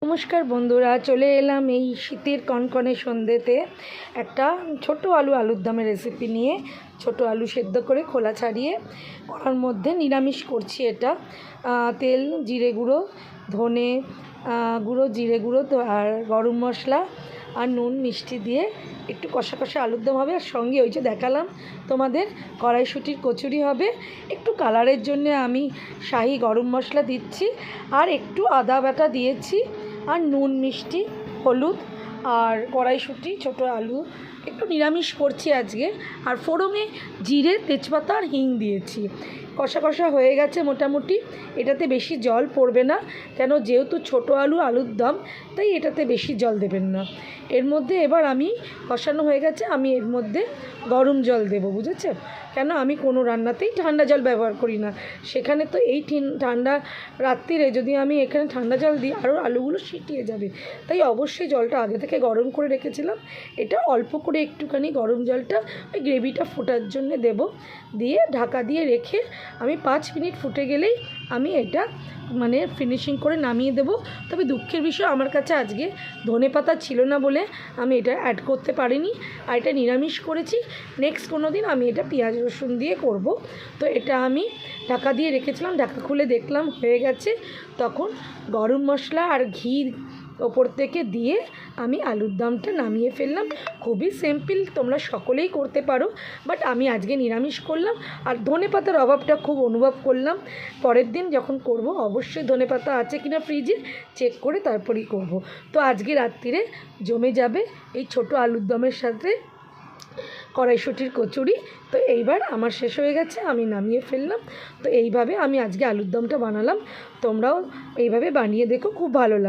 নমস্কার বন্ধুরা, চলে এলাম এই শীতের কনকনে সন্ধ্যেতে একটা ছোট আলুর দমের রেসিপি নিয়ে। ছোট আলু সেদ্ধ করে খোলা ছাড়িয়ে কড়ার মধ্যে নিরামিষ করছি। এটা তেল, জিরে গুঁড়ো, ধনে গুঁড়ো, জিরে গুঁড়ো আর গরম মশলা আর নুন মিষ্টি দিয়ে একটু কষা কষা আলুর দম হবে। আর সঙ্গে ওই যে দেখালাম তোমাদের কড়াইশুঁটির কচুরি হবে। একটু কালারের জন্য আমি শাহি গরম মশলা দিচ্ছি আর একটু আদা বাটা দিয়েছি আর নুন, মিষ্টি, হলুদ আর কড়াইশুঁটি, ছোটো আলু। একটু নিরামিষ করছি আজকে। আর ফোড়নে জিরে, তেজপাতা আর হিং দিয়েছি। কষা কষা হয়ে গেছে মোটামুটি। এটাতে বেশি জল পড়বে না, কেন যেহেতু ছোটো আলুর দম, তাই এটাতে বেশি জল দেবেন না। এর মধ্যে এবার আমি কষানো হয়ে গেছে, আমি এর মধ্যে গরম জল দেবো, বুঝেছেন? কেন আমি কোনো রান্নাতেই ঠান্ডা জল ব্যবহার করি না। সেখানে তো এই ঠান্ডা রাত্রিরে যদি আমি এখানে ঠান্ডা জল দিই আরও আলুগুলো সিটিয়ে যাবে। তাই অবশ্যই জলটা আগে থেকে গরম করে রেখেছিলাম। এটা অল্প করে একটুখানি গরম জলটা ওই গ্রেভিটা ফোটার জন্য দেব। দিয়ে ঢাকা দিয়ে রেখে আমি 5 মিনিট ফুটে গেলেই আমি এটা ফিনিশিং করে নামিয়ে দেব। তবে দুঃখের বিষয়, আমার কাছে আজকে ধনেপাতা ছিল না বলে আমি এটা অ্যাড করতে পারিনি। আর এটা নিরামিষ করেছি। নেক্সট কোনো দিন আমি এটা পেঁয়াজ রসুন দিয়ে করব। তো এটা আমি ঢাকা দিয়ে রেখেছিলাম, ঢাকা খুলে দেখলাম হয়ে গেছে। তখন গরম মশলা আর ঘি ওপর থেকে দিয়ে আমি আলুর দমটা নামিয়ে ফেললাম। খুবই সিম্পল, তোমরা সকলেই করতে পারো, বাট আমি আজকে নিরামিষ করলাম। আর ধনেপাতার অভাবটা খুব অনুভব করলাম। পরের দিন যখন করব অবশ্যই ধনেপাতা আছে কিনা ফ্রিজে চেক করে তারপরেই করব। তো আজকে রাত্রিরে জমে যাবে এই ছোট আলুর দমের সাথে কড়াইশুঁটির কচুরি। তো এইবার আমার শেষ হয়ে গেছে, আমি নামিয়ে ফেললাম। তো এইভাবে আমি আজকে আলুর দমটা বানালাম। তোমরাও এইভাবে বানিয়ে দেখো, খুব ভালো লাগে।